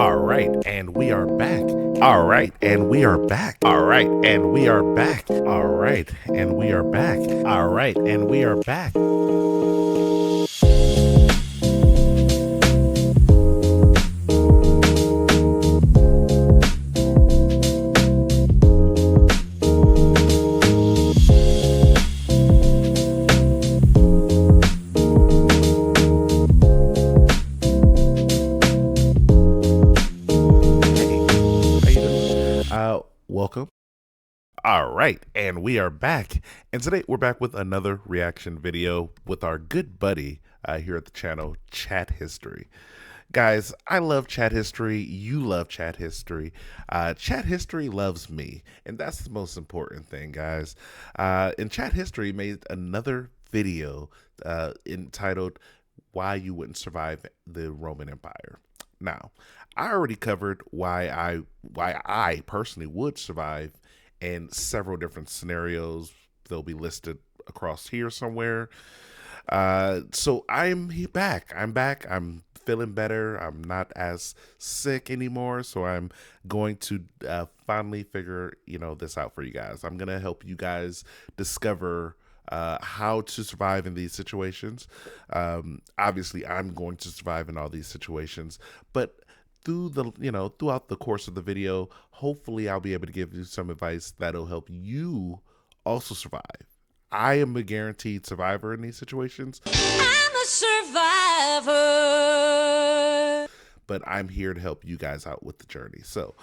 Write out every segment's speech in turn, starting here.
All right, and we are back. All right, and we are back. All right, and we are back. All right, and we are back. All right, and we are back. Welcome. All right, and we are back. And today we're back with another reaction video with our good buddy here at the channel, Chat History. Guys, I love Chat History. You love Chat History. Chat History loves me, and that's the most important thing, guys. And Chat History made another video entitled "Why You Wouldn't Survive the Roman Empire." Now, I already covered why I personally would survive in several different scenarios. They'll be listed across here somewhere. So I'm back. I'm feeling better. I'm not as sick anymore. So I'm going to finally figure this out for you guys. I'm gonna help you guys discover how to survive in these situations. Obviously, I'm going to survive in all these situations, but throughout the course of the video, hopefully I'll be able to give you some advice that'll help you also survive. I am a guaranteed survivor in these situations. I'm a survivor. But I'm here to help you guys out with the journey. So,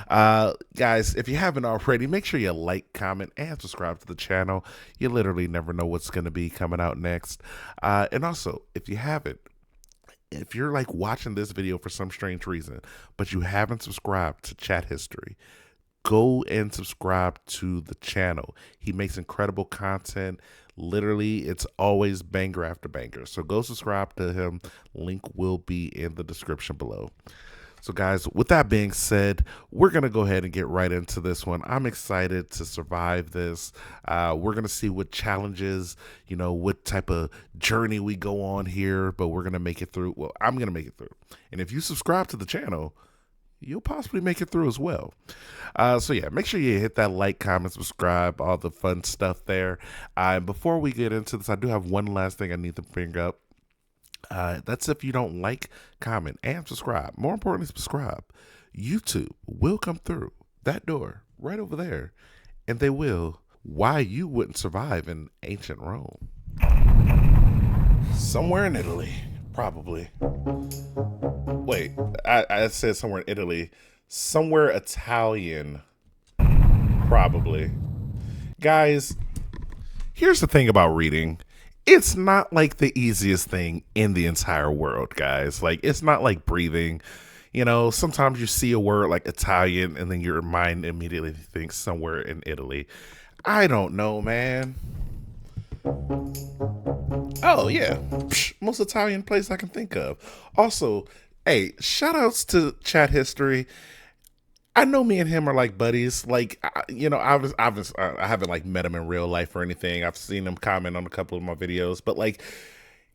guys, if you haven't already, make sure you like, comment, and subscribe to the channel. You literally never know what's going to be coming out next. And also, if you're like watching this video for some strange reason, but you haven't subscribed to Chat History, go and subscribe to the channel. He makes incredible content. Literally, it's always banger after banger. So go subscribe to him. Link will be in the description below. So guys, with that being said, we're going to go ahead and get right into this one. I'm excited to survive this. We're going to see what challenges, what type of journey we go on here, but we're going to make it through. Well, I'm going to make it through. And if you subscribe to the channel, you'll possibly make it through as well. So yeah, make sure you hit that like, comment, subscribe, all the fun stuff there. And before we get into this, I do have one last thing I need to bring up. That's if you don't like, comment, and subscribe. More importantly, subscribe. YouTube will come through that door right over there, and they will. Why you wouldn't survive in ancient Rome? Somewhere in Italy, probably. Wait, I said somewhere in Italy. Somewhere Italian, probably. Guys, here's the thing about reading. It's not like the easiest thing in the entire world, guys. Like, it's not like breathing. Sometimes you see a word like Italian and then your mind immediately thinks somewhere in Italy. I don't know, man. Oh, yeah. Most Italian place I can think of. Also, hey, shout outs to Chat History. I know me and him are like buddies. Like, I haven't like met him in real life or anything. I've seen him comment on a couple of my videos, but like,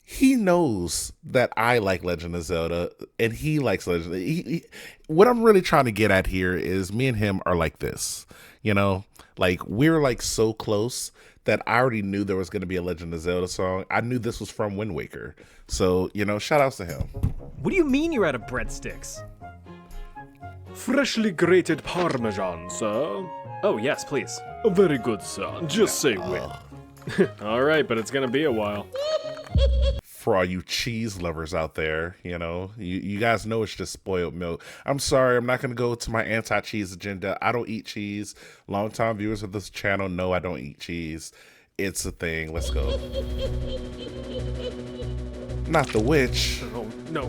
he knows that I like Legend of Zelda and he likes Legend. What I'm really trying to get at here is me and him are like this, like we're like so close that I already knew there was going to be a Legend of Zelda song. I knew this was from Wind Waker. So, shout outs to him. What do you mean you're out of breadsticks? Freshly grated Parmesan, sir. Oh, yes, please. Very good, sir. Just say when. All right, but it's gonna be a while. For all you cheese lovers out there, you guys know it's just spoiled milk. I'm sorry, I'm not gonna go to my anti-cheese agenda. I don't eat cheese. Longtime viewers of this channel know I don't eat cheese. It's a thing. Let's go. Not the witch. Oh, no.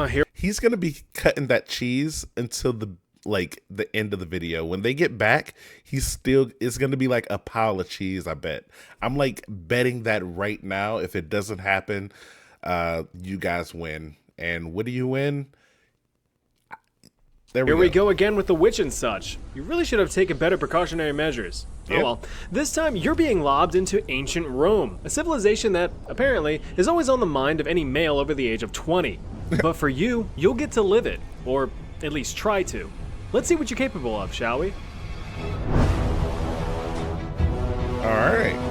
Here. He's gonna be cutting that cheese until the end of the video. When they get back, it's gonna be like a pile of cheese. I bet. I'm like betting that right now. If it doesn't happen, you guys win. And what do you win? Here we go again with the witch and such. You really should have taken better precautionary measures. Oh well, this time you're being lobbed into ancient Rome, a civilization that, apparently, is always on the mind of any male over the age of 20. But for you, you'll get to live it, or at least try to. Let's see what you're capable of, shall we? Alright.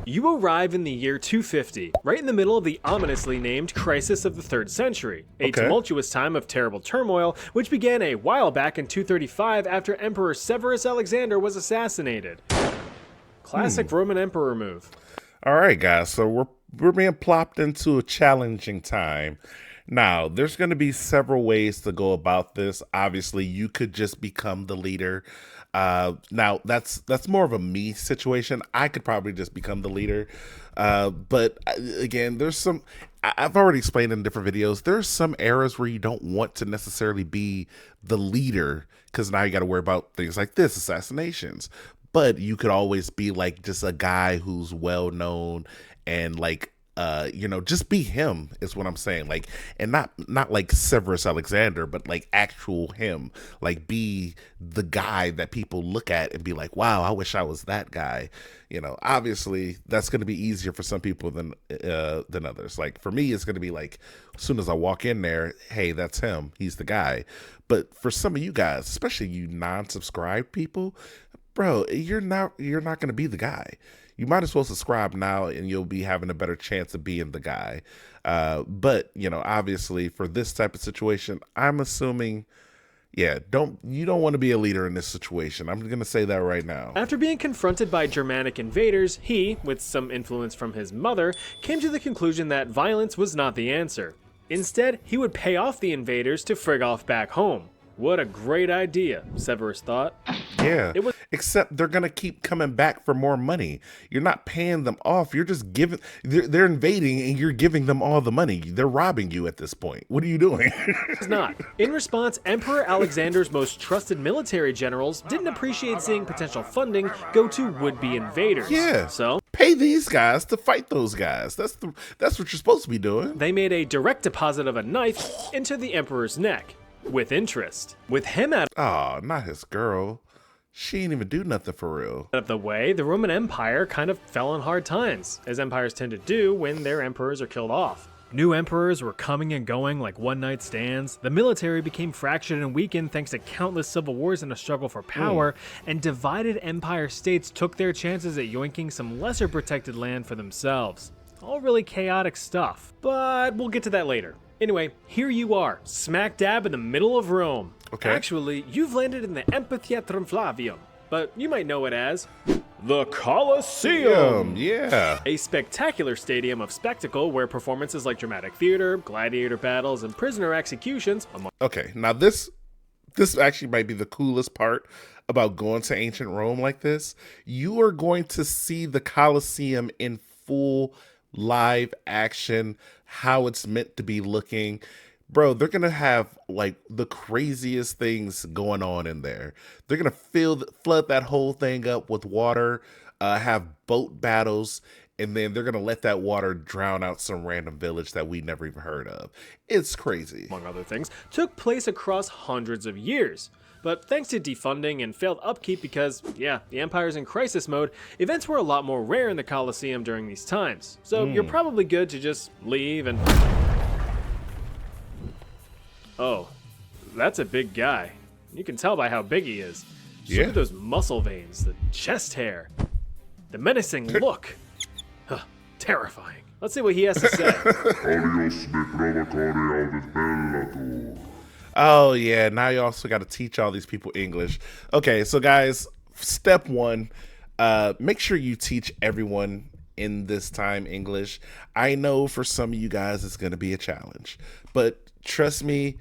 You arrive in the year 250, right in the middle of the ominously named Crisis of the 3rd Century, a tumultuous time of terrible turmoil, which began a while back in 235 after Emperor Severus Alexander was assassinated. Classic Roman Emperor move. Alright, guys, so we're being plopped into a challenging time. Now, there's going to be several ways to go about this. Obviously, you could just become the leader. Now that's more of a me situation. I could probably just become the leader. But again, I've already explained in different videos, there's some eras where you don't want to necessarily be the leader because now you got to worry about things like this, assassinations. But you could always be like just a guy who's well known and like just be him is what I'm saying. Like, and not like Severus Alexander, but like actual him. Like, be the guy that people look at and be like, wow, I wish I was that guy. Obviously that's going to be easier for some people than others. Like for me, it's going to be like, as soon as I walk in there, hey, that's him. He's the guy. But for some of you guys, especially you non-subscribed people, bro, you're not going to be the guy. You might as well subscribe now and you'll be having a better chance of being the guy. But, obviously for this type of situation, I'm assuming, you don't want to be a leader in this situation. I'm going to say that right now. After being confronted by Germanic invaders, he, with some influence from his mother, came to the conclusion that violence was not the answer. Instead, he would pay off the invaders to frig off back home. What a great idea, Severus thought. Yeah, except they're going to keep coming back for more money. You're not paying them off. You're just giving, they're invading and you're giving them all the money. They're robbing you at this point. What are you doing? It's not. In response, Emperor Alexander's most trusted military generals didn't appreciate seeing potential funding go to would-be invaders. Yeah. So pay these guys to fight those guys. That's what you're supposed to be doing. They made a direct deposit of a knife into the emperor's neck. With interest. With him out not his girl. She ain't even do nothing for real. of the way, the Roman Empire kind of fell on hard times, as empires tend to do when their emperors are killed off. New emperors were coming and going like one-night stands. The military became fractured and weakened thanks to countless civil wars and a struggle for power, and divided empire states took their chances at yoinking some lesser protected land for themselves. All really chaotic stuff, but we'll get to that later. Anyway, here you are, smack dab in the middle of Rome. Okay. Actually, you've landed in the Amphitheatrum Flavium, but you might know it as the Colosseum. Yeah. A spectacular stadium of spectacle where performances like dramatic theater, gladiator battles, and prisoner executions, among Okay, now this actually might be the coolest part about going to ancient Rome like this. You are going to see the Colosseum in full live action, how it's meant to be looking. Bro, they're gonna have like the craziest things going on in there. They're gonna flood that whole thing up with water, have boat battles, and then they're gonna let that water drown out some random village that we never even heard of. It's crazy. among other things, took place across hundreds of years. But thanks to defunding and failed upkeep because, the empire's in crisis mode, events were a lot more rare in the Colosseum during these times. So you're probably good to just leave and... Oh, that's a big guy. You can tell by how big he is. Just look at those muscle veins, the chest hair, the menacing look. Terrifying. Let's see what he has to say. Alios me provocare audit bellator. Oh yeah, now you also got to teach all these people English. Okay, so guys, step one, make sure you teach everyone in this time English. I know for some of you guys it's going to be a challenge, but trust me,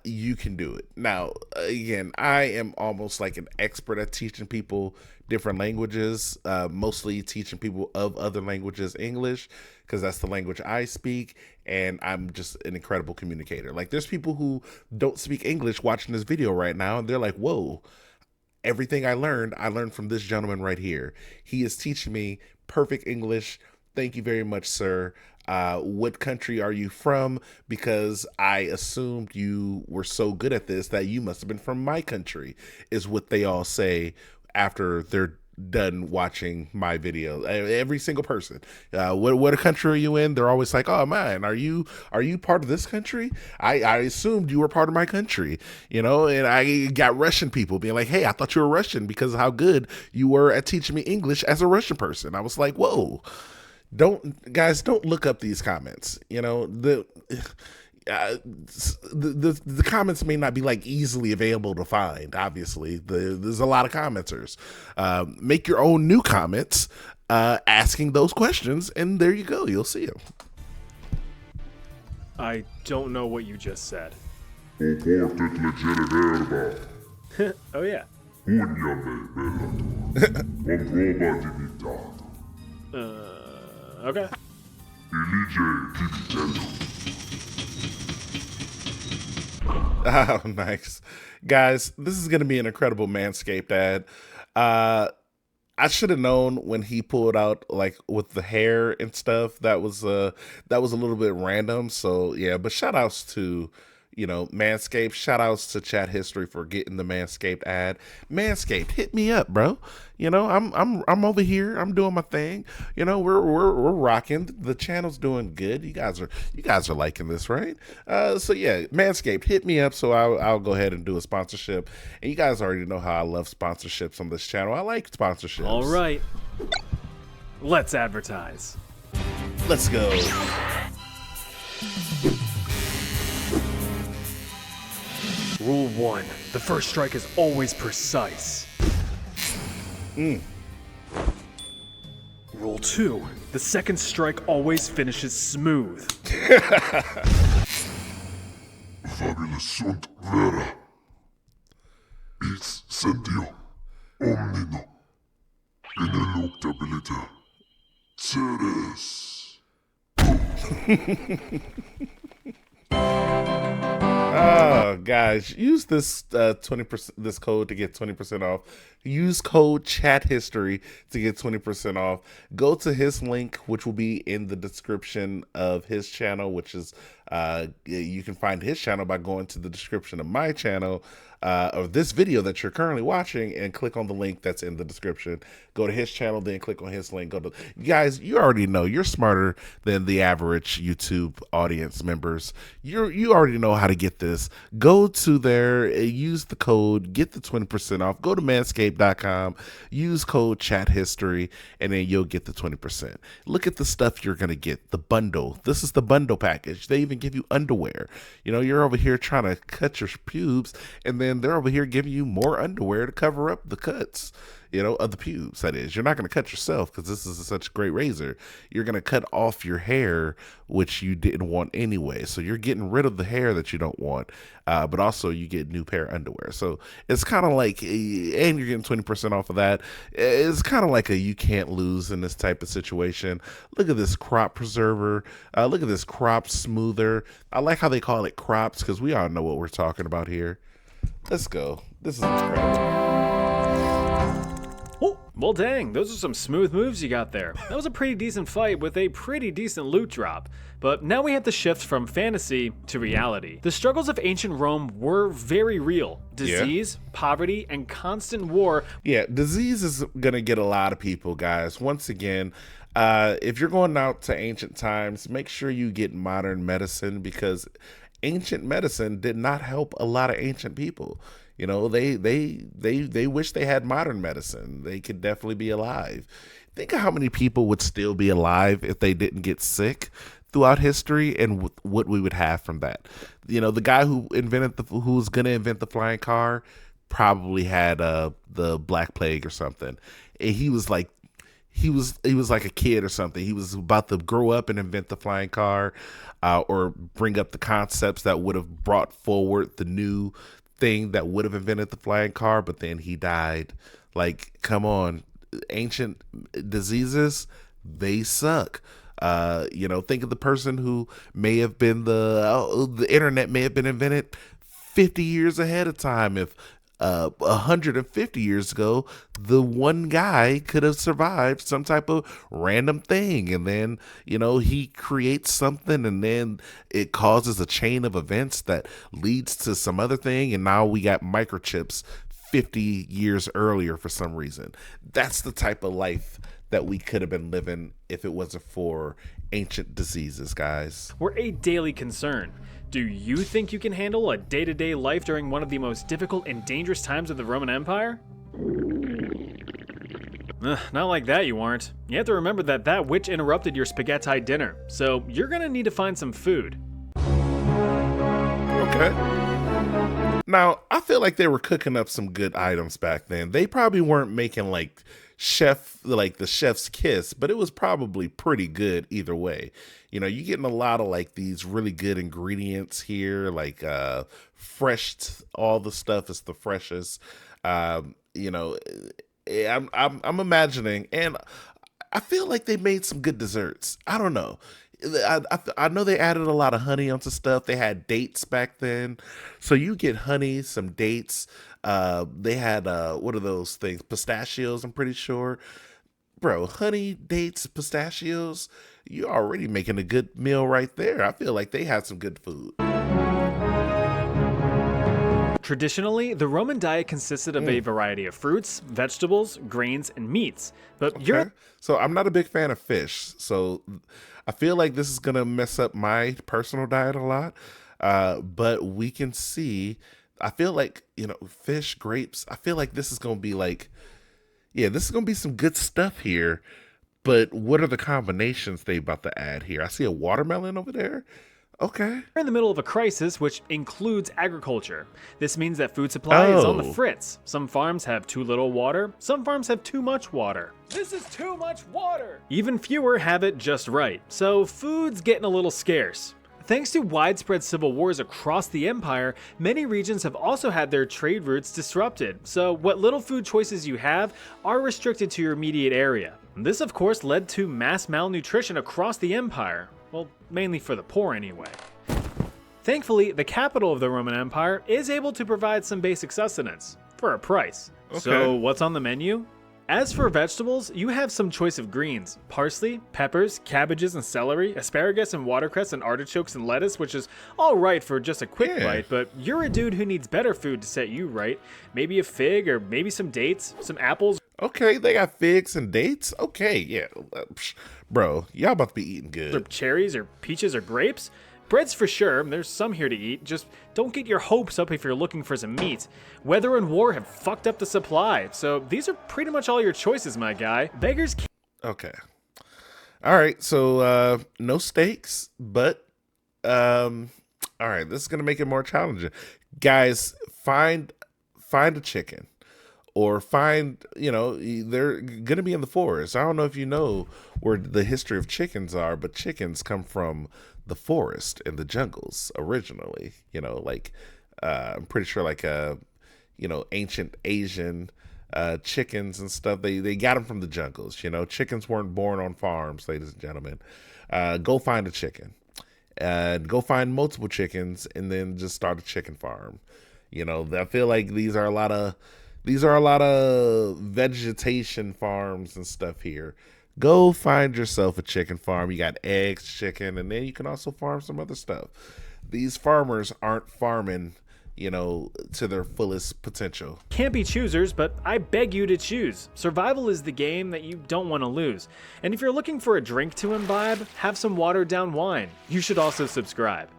you can do it. Now, again, I am almost like an expert at teaching people different languages, mostly teaching people of other languages English, because that's the language I speak, and I'm just an incredible communicator. Like, there's people who don't speak English watching this video right now, and they're like, whoa, everything I learned from this gentleman right here. He is teaching me perfect English. Thank you very much, sir. What country are you from? Because I assumed you were so good at this that you must have been from my country, is what they all say after they're done watching my video. Every single person. What country are you in? They're always like, "Oh man, are you part of this country? I assumed you were part of my country." And I got Russian people being like, "Hey, I thought you were Russian because of how good you were at teaching me English as a Russian person." I was like, "Whoa." Don't look up these comments. The comments may not be like easily available to find. Obviously, there's a lot of commenters. Make your own new comments asking those questions, and there you go. You'll see them. I don't know what you just said. Oportet leggere verba. Oh yeah. Pugnale bellator. Con prova divitato. Okay. Elige divitello. Oh, nice. Guys, this is going to be an incredible Manscaped ad. I should have known when he pulled out like with the hair and stuff. That was a little bit random. So yeah, but shout outs to Manscaped. Shout outs to Chat History for getting the Manscaped ad. Manscaped, hit me up, bro. I'm over here. I'm doing my thing. We're rocking. The channel's doing good. You guys are liking this, right? So yeah, Manscaped, hit me up so I'll go ahead and do a sponsorship. And you guys already know how I love sponsorships on this channel. I like sponsorships. All right. Let's advertise. Let's go. Rule 1. The first strike is always precise. Rule 2. The second strike always finishes smooth. Fabulous sunt vera. It's sentio omnino. Ineluctability. Ceres. Oh, guys, use this 20% this code to get 20% off. Use code Chat History to get 20% off. Go to his link, which will be in the description of his channel, which is you can find his channel by going to the description of my channel of this video that you're currently watching and click on the link that's in the description. Go to his channel, then click on his link. You guys, you already know you're smarter than the average YouTube audience members. You already know how to get this. Go to there, use the code, get the 20% off. Go to manscaped.com, use code Chat History, and then you'll get the 20%. Look at the stuff you're gonna get. The bundle. This is the bundle package. They even give you underwear. You're over here trying to cut your pubes, and then they're over here giving you more underwear to cover up the cuts, of the pubes. That is, you're not going to cut yourself because this is such a great razor. You're going to cut off your hair, which you didn't want anyway. So you're getting rid of the hair that you don't want, but also you get new pair of underwear. So it's kind of like, and you're getting 20% off of that. It's kind of like you can't lose in this type of situation. Look at this crop preserver. Look at this crop smoother. I like how they call it crops because we all know what we're talking about here. Let's go. This is incredible. Oh, well dang, those are some smooth moves you got there. That was a pretty decent fight with a pretty decent loot drop. But now we have the shift from fantasy to reality. The struggles of ancient Rome were very real. Disease, poverty, and constant war. Yeah, disease is gonna get a lot of people, guys. Once again, if you're going out to ancient times, make sure you get modern medicine because ancient medicine did not help a lot of ancient people. They wish they had modern medicine. They could definitely be alive. Think of how many people would still be alive if they didn't get sick throughout history, and what we would have from that. The guy who was going to invent the flying car probably had the Black Plague or something. And he was like a kid or something. He was about to grow up and invent the flying car, or bring up the concepts that would have brought forward the new thing that would have invented the flying car, but then he died. Like, come on, ancient diseases, they suck. Think of the person who may have been the internet may have been invented 50 years ahead of time if 150 years ago, the one guy could have survived some type of random thing, and then he creates something, and then it causes a chain of events that leads to some other thing, and now we got microchips 50 years earlier for some reason. That's the type of life that we could have been living if it wasn't for ancient diseases, guys. We're a daily concern. Do you think you can handle a day-to-day life during one of the most difficult and dangerous times of the Roman Empire? Not like that, you aren't. You have to remember that witch interrupted your spaghetti dinner, so you're gonna need to find some food. Okay. Now, I feel like they were cooking up some good items back then. They probably weren't making like the chef's kiss, but it was probably pretty good either way. You're getting a lot of like these really good ingredients here, like fresh. All the stuff is the freshest. I'm imagining, and I feel like they made some good desserts. I don't know. I know they added a lot of honey onto stuff. They had dates back then, so you get honey, some dates. They had what are those things? Pistachios, I'm pretty sure. Bro, honey, dates, pistachios. You're already making a good meal right there. I feel like they had some good food. Traditionally, the Roman diet consisted of a variety of fruits, vegetables, grains, and meats. But So I'm not a big fan of fish. So I feel like this is going to mess up my personal diet a lot. But we can see, I feel like, fish, grapes, I feel like this is going to be like, this is going to be some good stuff here. But what are the combinations they about to add here? I see a watermelon over there. Okay. We're in the middle of a crisis, which includes agriculture. This means that food supply is on the fritz. Some farms have too little water, some farms have too much water. This is too much water! Even fewer have it just right, so food's getting a little scarce. Thanks to widespread civil wars across the empire, many regions have also had their trade routes disrupted, so what little food choices you have are restricted to your immediate area. This of course led to mass malnutrition across the empire. Well, mainly for the poor anyway. Thankfully, the capital of the Roman Empire is able to provide some basic sustenance, for a price. Okay. So what's on the menu? As for vegetables, you have some choice of greens: parsley, peppers, cabbages and celery, asparagus and watercress and artichokes and lettuce, which is alright for just a quick bite, but you're a dude who needs better food to set you right. Maybe a fig, or maybe some dates, some apples. Okay, they got figs and dates? Okay, yeah. Bro, y'all about to be eating good. Or cherries, or peaches, or grapes. Bread's for sure, there's some here to eat, just don't get your hopes up if you're looking for some meat. Weather and war have fucked up the supply, so these are pretty much all your choices, my guy. Beggars can't. Okay. Alright, so no steaks, but alright, this is gonna make it more challenging. Guys, find a chicken. Or find, they're going to be in the forest. I don't know if you know where the history of chickens are, but chickens come from the forest and the jungles originally. I'm pretty sure ancient Asian chickens and stuff. They got them from the jungles. Chickens weren't born on farms, ladies and gentlemen. Go find a chicken. Go find multiple chickens and then just start a chicken farm. I feel like these are a lot of vegetation farms and stuff here. Go find yourself a chicken farm. You got eggs, chicken, and then you can also farm some other stuff. These farmers aren't farming, to their fullest potential. Can't be choosers, but I beg you to choose. Survival is the game that you don't want to lose. And if you're looking for a drink to imbibe, have some watered down wine. You should also subscribe.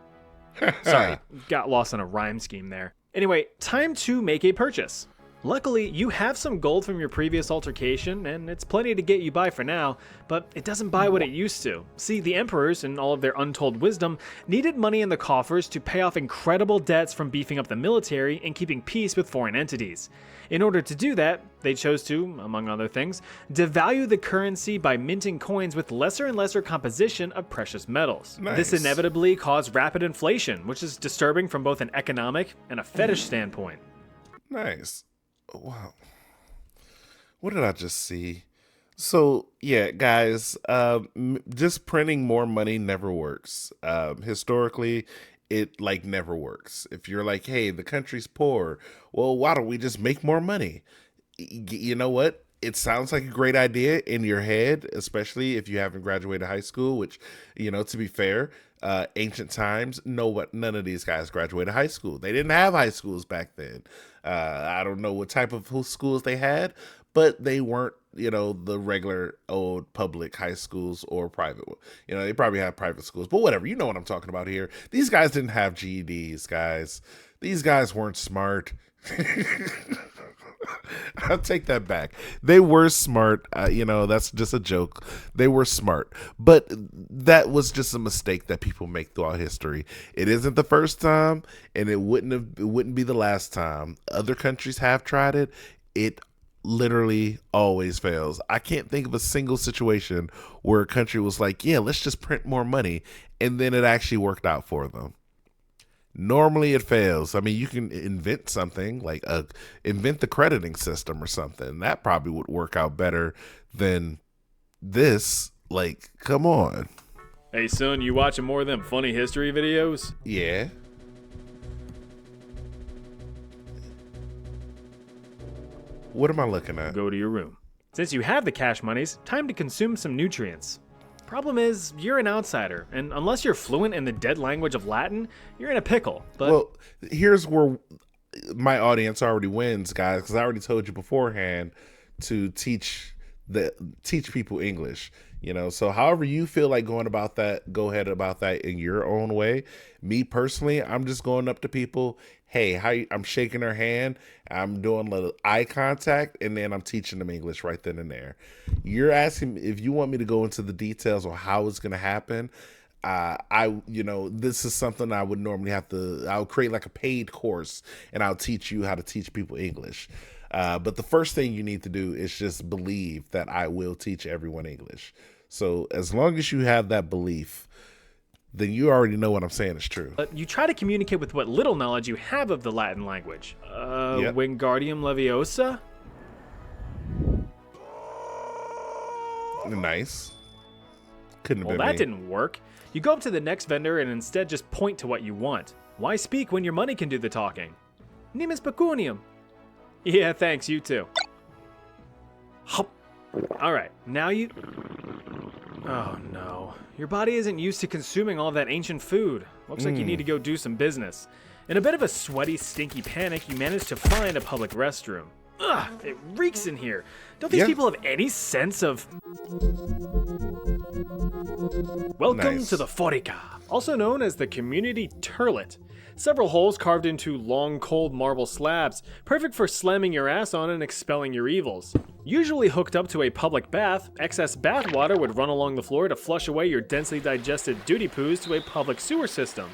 Sorry, got lost in a rhyme scheme there. Anyway, time to make a purchase. Luckily, you have some gold from your previous altercation, and it's plenty to get you by for now, but it doesn't buy what it used to. See, the emperors, in all of their untold wisdom, needed money in the coffers to pay off incredible debts from beefing up the military and keeping peace with foreign entities. In order to do that, they chose to, among other things, devalue the currency by minting coins with lesser and lesser composition of precious metals. Nice. This inevitably caused rapid inflation, which is disturbing from both an economic and a fetish standpoint. Nice. Wow. What did I just see? So, yeah, guys, just printing more money never works. Historically, it like never works. If you're like, hey, the country's poor, well, why don't we just make more money? You know what? It sounds like a great idea in your head, especially if you haven't graduated high school, which, to be fair, ancient times, none of these guys graduated high school. They didn't have high schools back then. I don't know what type of schools they had, but they weren't, the regular old public high schools or private. They probably have private schools, but whatever. You know what I'm talking about here. These guys didn't have GEDs, guys. These guys weren't smart. I'll take that back. They were smart. That's just a joke. They were smart. But that was just a mistake that people make throughout history. It isn't the first time, and it wouldn't be the last time. Other countries have tried it. It literally always fails. I can't think of a single situation where a country was like, yeah, let's just print more money, and then it actually worked out for them. Normally it fails. I mean, you can invent something like invent the crediting system or something. That probably would work out better than this. Like, come on. Hey, son, you watching more of them funny history videos? Yeah. What am I looking at? Go to your room. Since you have the cash monies, time to consume some nutrients. Problem is, you're an outsider, and unless you're fluent in the dead language of Latin, you're in a pickle. But well, here's where my audience already wins, guys, because I already told you beforehand to teach people English. So however you feel like going about that, go ahead about that in your own way. Me personally, I'm just going up to people. Hey, I'm shaking their hand. I'm doing a little eye contact, and then I'm teaching them English right then and there. You're asking if you want me to go into the details on how it's going to happen. This is something I would normally I'll create like a paid course, and I'll teach you how to teach people English. But the first thing you need to do is just believe that I will teach everyone English. So as long as you have that belief, then you already know what I'm saying is true. You try to communicate with what little knowledge you have of the Latin language. Yep. Wingardium Leviosa? Nice. Couldn't have Well, been that me. didn't work. You go up to the next vendor and instead just point to what you want. Why speak when your money can do the talking? Nimis pecunium. Yeah, thanks, you too. Alright, now you... Oh no. Your body isn't used to consuming all that ancient food. Looks like you need to go do some business. In a bit of a sweaty, stinky panic, you manage to find a public restroom. Ugh, it reeks in here. Don't these people have any sense of... Welcome to the Forica, also known as the community toilet. Several holes carved into long, cold marble slabs, perfect for slamming your ass on and expelling your evils. Usually hooked up to a public bath, excess bath water would run along the floor to flush away your densely digested duty poos to a public sewer system.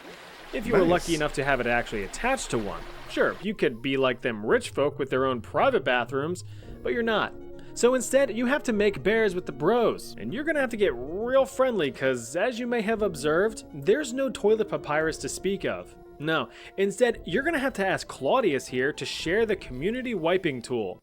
If you were lucky enough to have it actually attached to one. Sure, you could be like them rich folk with their own private bathrooms, but you're not. So instead, you have to make bears with the bros, and you're gonna have to get real friendly cause as you may have observed, there's no toilet papyrus to speak of. No, instead, you're gonna have to ask Claudius here to share the community wiping tool.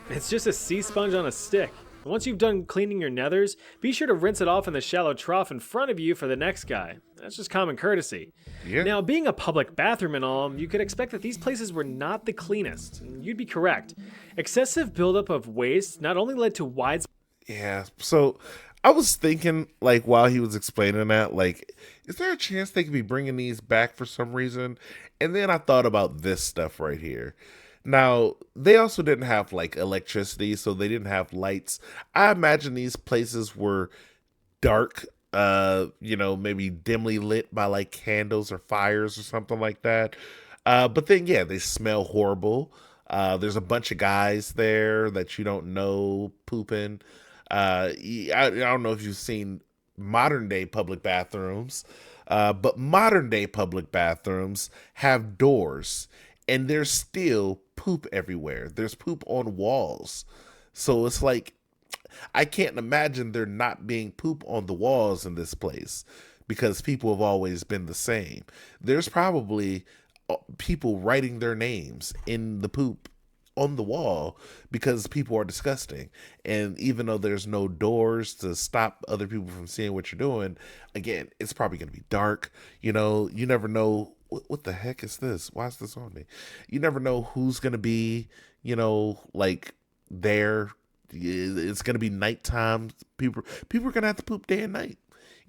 It's just a sea sponge on a stick. Once you've done cleaning your nethers, be sure to rinse it off in the shallow trough in front of you for the next guy. That's just common courtesy. Yeah. Now, being a public bathroom and all, you could expect that these places were not the cleanest. You'd be correct. Excessive buildup of waste not only led to widespread... Yeah, so I was thinking, like, while he was explaining that, like, is there a chance they could be bringing these back for some reason? And then I thought about this stuff right here. Now, they also didn't have, like, electricity, so they didn't have lights. I imagine these places were dark, maybe dimly lit by, like, candles or fires or something like that. But then, yeah, they smell horrible. There's a bunch of guys there that you don't know pooping. I don't know if you've seen modern day public bathrooms, but modern day public bathrooms have doors and there's still poop everywhere. There's poop on walls. So it's like, I can't imagine there not being poop on the walls in this place because people have always been the same. There's probably people writing their names in the poop on the wall because people are disgusting. And even though there's no doors to stop other people from seeing what you're doing, again, it's probably going to be dark. You never know what the heck is this? Why is this on me? You never know who's going to be, like there. It's going to be nighttime. People are going to have to poop day and night.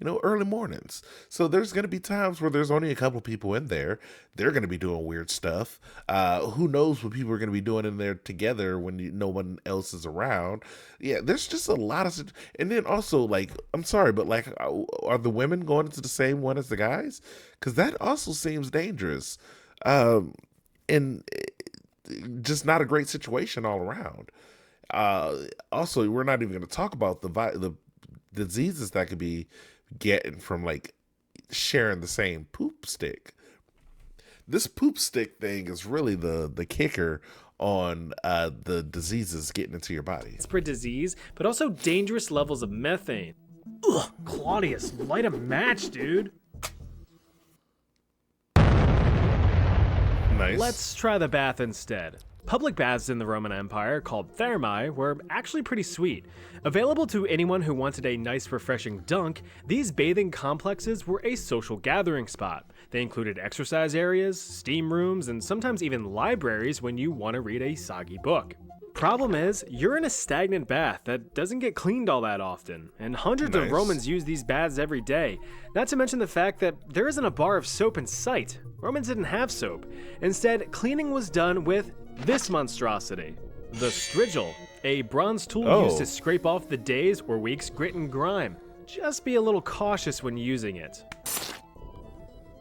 Early mornings. So there's going to be times where there's only a couple people in there. They're going to be doing weird stuff. Who knows what people are going to be doing in there together when no one else is around. Yeah, there's just a lot of... And then also, like, I'm sorry, but, like, are the women going into the same one as the guys? Because that also seems dangerous. And just not a great situation all around. Also, we're not even going to talk about the diseases that could be getting from like sharing the same poop stick. This poop stick thing is really the kicker on the diseases getting into your body. Spread disease, but also dangerous levels of methane. Ugh, Claudius, light a match, dude. Nice. Let's try the bath instead. Public baths in the Roman Empire, called thermae, were actually pretty sweet. Available to anyone who wanted a nice refreshing dunk, these bathing complexes were a social gathering spot. They included exercise areas, steam rooms, and sometimes even libraries when you want to read a soggy book. Problem is, you're in a stagnant bath that doesn't get cleaned all that often, and hundreds of Romans use these baths every day, not to mention the fact that there isn't a bar of soap in sight. Romans didn't have soap. Instead, cleaning was done with this monstrosity, the strigil, a bronze tool used to scrape off the days or weeks' grit and grime. Just be a little cautious when using it.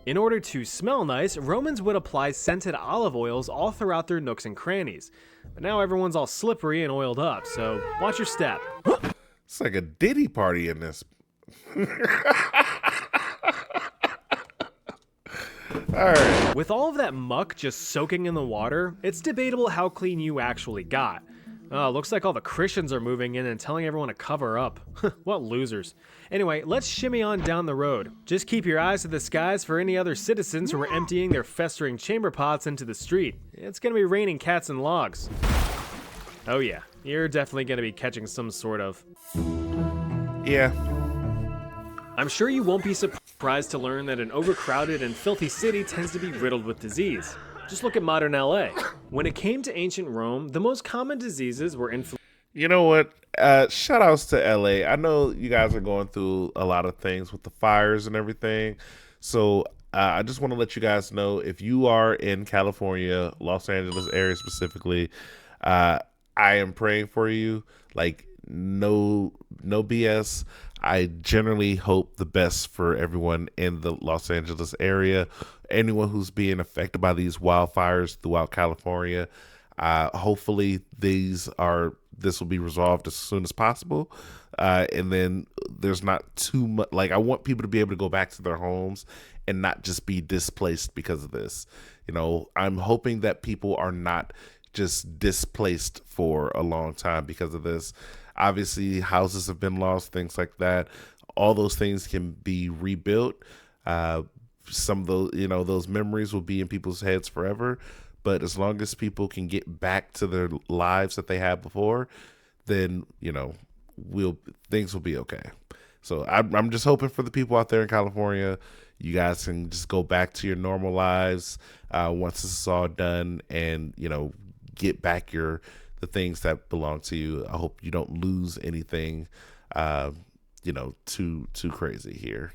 In order to smell nice, Romans would apply scented olive oils all throughout their nooks and crannies. But now everyone's all slippery and oiled up, so watch your step. It's like a Diddy party in this. Alright. With all of that muck just soaking in the water, it's debatable how clean you actually got. Looks like all the Christians are moving in and telling everyone to cover up. What losers. Anyway, let's shimmy on down the road. Just keep your eyes to the skies for any other citizens who are emptying their festering chamber pots into the street. It's gonna be raining cats and logs. Oh yeah, you're definitely gonna be catching some sort of... Yeah. I'm sure you won't be surprised to learn that an overcrowded and filthy city tends to be riddled with disease. Just look at modern LA. When it came to ancient Rome, the most common diseases were You know what? Shout outs to LA. I know you guys are going through a lot of things with the fires and everything. So I just want to let you guys know, if you are in California, Los Angeles area specifically, I am praying for you. Like, no BS. I generally hope the best for everyone in the Los Angeles area. Anyone who's being affected by these wildfires throughout California. Hopefully this will be resolved as soon as possible. And then there's not too much, like, I want people to be able to go back to their homes and not just be displaced because of this. I'm hoping that people are not just displaced for a long time because of this. Obviously, houses have been lost, things like that. All those things can be rebuilt. Some of those, those memories will be in people's heads forever. But as long as people can get back to their lives that they had before, then, things will be okay. So I'm just hoping for the people out there in California, you guys can just go back to your normal lives once this is all done, and, get back the things that belong to you. I hope you don't lose anything, too crazy here,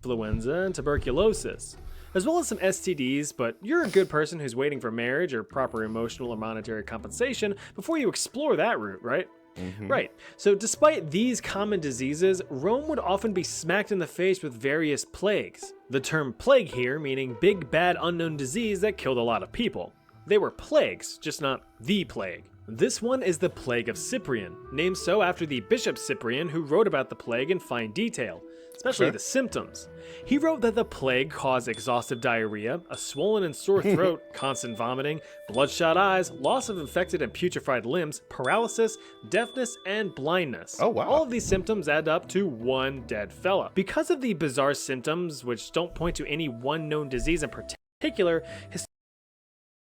influenza and tuberculosis, as well as some STDs, but you're a good person who's waiting for marriage or proper emotional or monetary compensation before you explore that route, right? Mm-hmm. Right. So despite these common diseases, Rome would often be smacked in the face with various plagues. The term plague here meaning big, bad, unknown disease that killed a lot of people. They were plagues, just not the plague. This one is the Plague of Cyprian, named so after the Bishop Cyprian who wrote about the plague in fine detail, especially the symptoms. He wrote that the plague caused exhaustive diarrhea, a swollen and sore throat, constant vomiting, bloodshot eyes, loss of infected and putrefied limbs, paralysis, deafness, and blindness. Oh, wow. All of these symptoms add up to one dead fella. Because of the bizarre symptoms, which don't point to any one known disease in particular,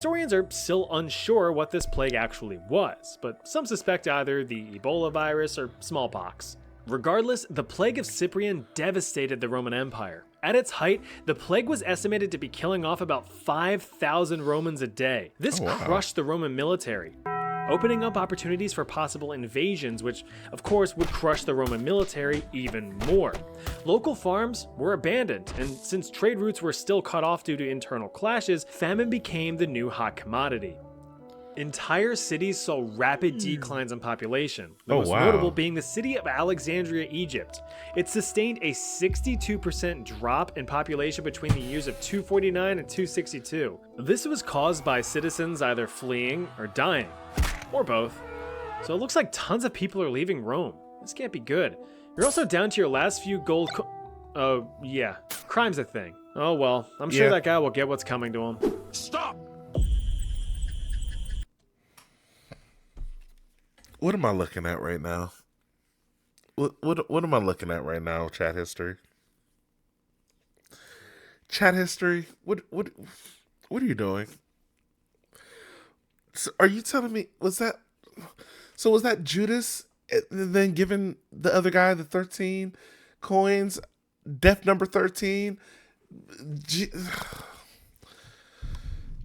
Historians are still unsure what this plague actually was, but some suspect either the Ebola virus or smallpox. Regardless, the plague of Cyprian devastated the Roman Empire. At its height, the plague was estimated to be killing off about 5,000 Romans a day. This crushed the Roman military, opening up opportunities for possible invasions, which of course would crush the Roman military even more. Local farms were abandoned, and since trade routes were still cut off due to internal clashes, famine became the new hot commodity. Entire cities saw rapid declines in population, the most notable being the city of Alexandria, Egypt. It sustained a 62% drop in population between the years of 249 and 262. This was caused by citizens either fleeing or dying, or both. So it looks like tons of people are leaving Rome. This can't be good. You're also down to your last few gold oh, yeah. Crime's a thing. Oh well, I'm sure that guy will get what's coming to him. Stop! What am I looking at right now? What am I looking at right now, chat history? Chat history? What are you doing? So are you telling me was that Judas and then giving the other guy the 13 coins, death number 13?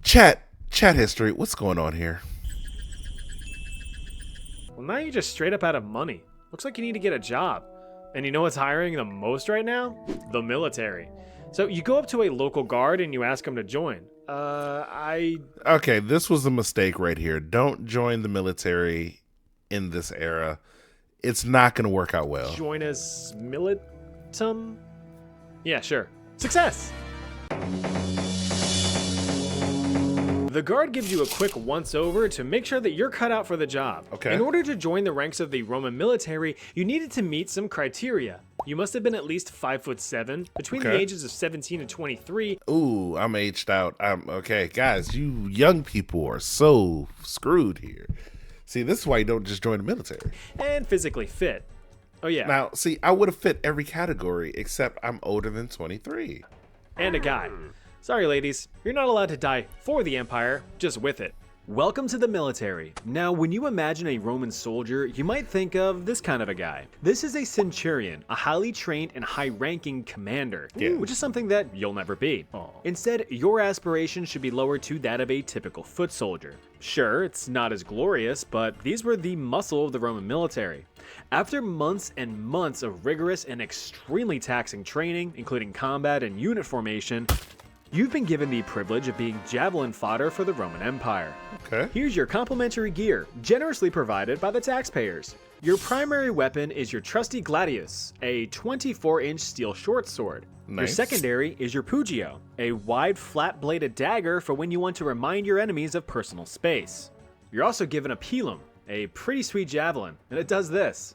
Chat history, what's going on here? Well, now you're just straight up out of money. Looks like you need to get a job. And you know what's hiring the most right now? The military. So you go up to a local guard and you ask them to join. Okay, this was a mistake right here. Don't join the military in this era. It's not going to work out well. Join as militum? Yeah, sure. Success! The guard gives you a quick once-over to make sure that you're cut out for the job. Okay. In order to join the ranks of the Roman military, you needed to meet some criteria. You must have been at least 5'7", between the ages of 17 and 23. Ooh, I'm aged out. Okay, guys, you young people are so screwed here. See, this is why you don't just join the military. And physically fit. Oh yeah. Now, see, I would have fit every category except I'm older than 23. And a guy. Sorry, ladies, you're not allowed to die for the Empire, just with it. Welcome to the military. Now, when you imagine a Roman soldier, you might think of this kind of a guy. This is a centurion, a highly trained and high-ranking commander, which is something that you'll never be. Instead, your aspirations should be lowered to that of a typical foot soldier. Sure, it's not as glorious, but these were the muscle of the Roman military. After months and months of rigorous and extremely taxing training, including combat and unit formation, you've been given the privilege of being javelin fodder for the Roman Empire. Okay. Here's your complimentary gear, generously provided by the taxpayers. Your primary weapon is your trusty gladius, a 24-inch steel short sword. Nice. Your secondary is your pugio, a wide flat-bladed dagger for when you want to remind your enemies of personal space. You're also given a pilum, a pretty sweet javelin, and it does this.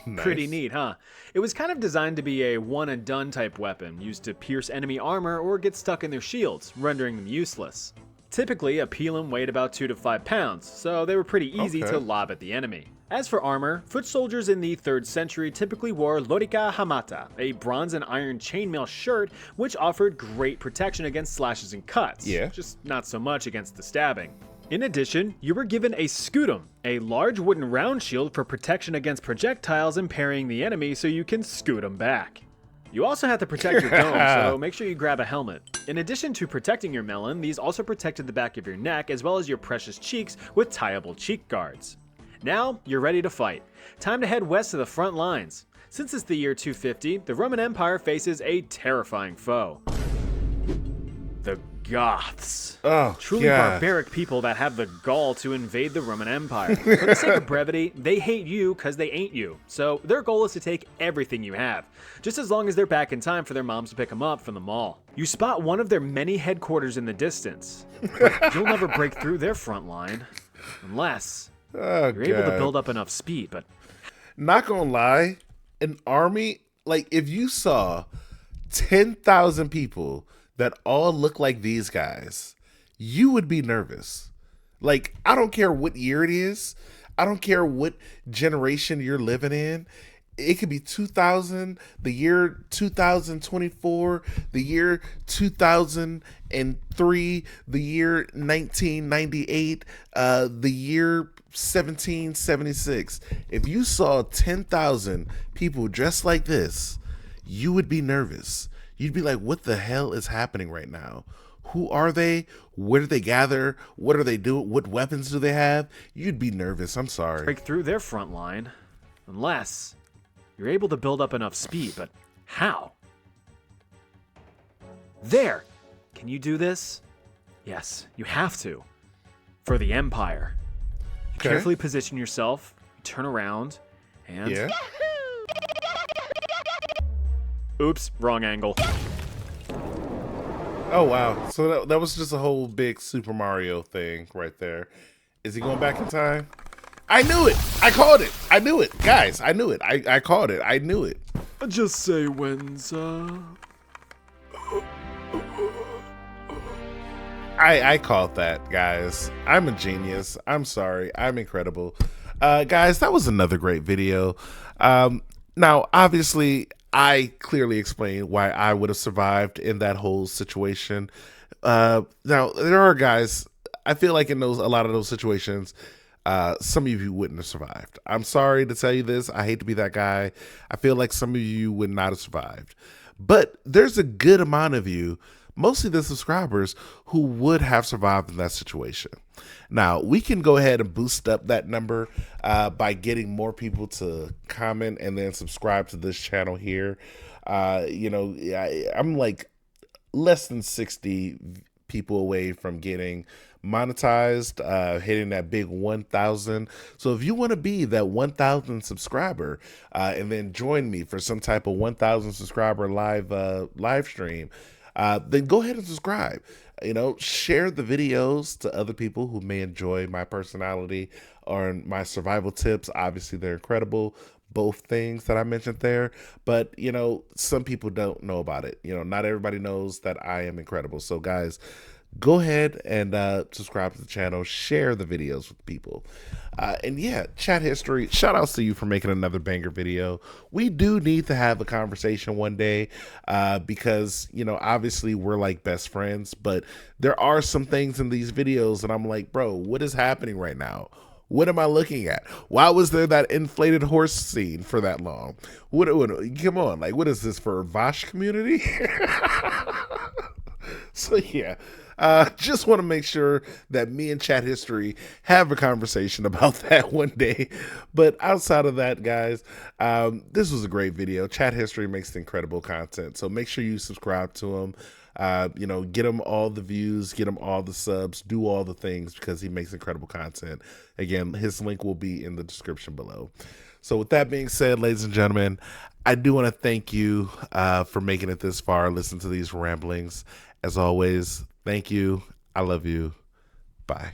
Nice. Pretty neat, huh? It was kind of designed to be a one-and-done type weapon, used to pierce enemy armor or get stuck in their shields, rendering them useless. Typically, a pilum weighed about 2 to 5 pounds, so they were pretty easy to lob at the enemy. As for armor, foot soldiers in the 3rd century typically wore lorica hamata, a bronze and iron chainmail shirt which offered great protection against slashes and cuts, just not so much against the stabbing. In addition, you were given a scutum, a large wooden round shield for protection against projectiles impairing the enemy so you can scoot them back. You also have to protect your dome, so make sure you grab a helmet. In addition to protecting your melon, these also protected the back of your neck as well as your precious cheeks with tieable cheek guards. Now, you're ready to fight. Time to head west to the front lines. Since it's the year 250, the Roman Empire faces a terrifying foe. The Goths. Oh, truly barbaric people that have the gall to invade the Roman Empire. For the sake of brevity, they hate you because they ain't you. So their goal is to take everything you have, just as long as they're back in time for their moms to pick them up from the mall. You spot one of their many headquarters in the distance, but you'll never break through their front line unless you're able to build up enough speed. But not gonna lie, an army, like if you saw 10,000 people that all look like these guys, you would be nervous. Like, I don't care what year it is. I don't care what generation you're living in. it could be 2000, the year 2024, the year 2003, the year 1998, the year 1776. If you saw 10,000 people dressed like this, you would be nervous. You'd be like, what the hell is happening right now? Who are they? Where do they gather? What are they doing? What weapons do they have? You'd be nervous. I'm sorry. Break through their front line, unless you're able to build up enough speed, but how? There! Can you do this? Yes, you have to. For the Empire. Okay. Carefully position yourself, turn around, and... Yeah. Oops, wrong angle. Oh, wow. So that was just a whole big Super Mario thing right there. Is he going back in time? I knew it. I called it. I knew it. Guys, I knew it. I called it. I knew it. Just say when's, I called that, guys. I'm a genius. I'm sorry. I'm incredible. Guys, that was another great video. Now, obviously, I clearly explained why I would have survived in that whole situation. Now, there are guys, I feel like in a lot of those situations, some of you wouldn't have survived. I'm sorry to tell you this. I hate to be that guy. I feel like some of you would not have survived. But there's a good amount of you, mostly the subscribers, who would have survived in that situation. Now, we can go ahead and boost up that number by getting more people to comment and then subscribe to this channel here. I'm like less than 60 people away from getting monetized, hitting that big 1,000. So if you want to be that 1,000 subscriber and then join me for some type of 1,000 subscriber live stream, then go ahead and subscribe. Share the videos to other people who may enjoy my personality or my survival tips. Obviously, they're incredible, both things that I mentioned there. But, some people don't know about it. Not everybody knows that I am incredible. So, guys, go ahead and subscribe to the channel, share the videos with people. And yeah, chat history, shout outs to you for making another banger video. We do need to have a conversation one day because, obviously we're like best friends, but there are some things in these videos that I'm like, bro, what is happening right now? What am I looking at? Why was there that inflated horse scene for that long? What come on, like, what is this for Vosh community? So yeah, just want to make sure that me and Chat History have a conversation about that one day. But outside of that, guys, this was a great video. Chat History makes incredible content, so make sure you subscribe to him. Get him all the views, get him all the subs, do all the things because he makes incredible content. Again, his link will be in the description below. So with that being said, ladies and gentlemen, I do want to thank you for making it this far, listen to these ramblings. As always, thank you. I love you. Bye.